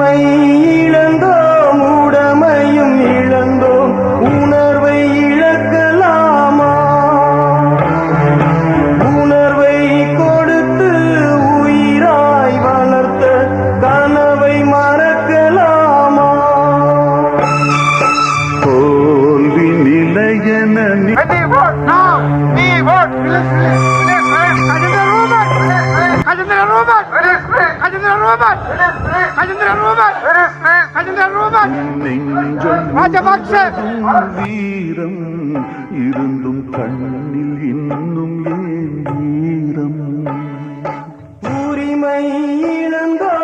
உரிமை இழந்தோம், உடமையும் இழந்தோம், உணர்வை இழக்கலாமா? உணர்வை கொடுத்து உயிராய் வளர்த்த கனவை மறக்கலாமா? தோல்வி நிலையென வீரம் இருந்தும் கண்ணில் இன்னும் ஏன் வீரம்? உரிமை இழந்தோ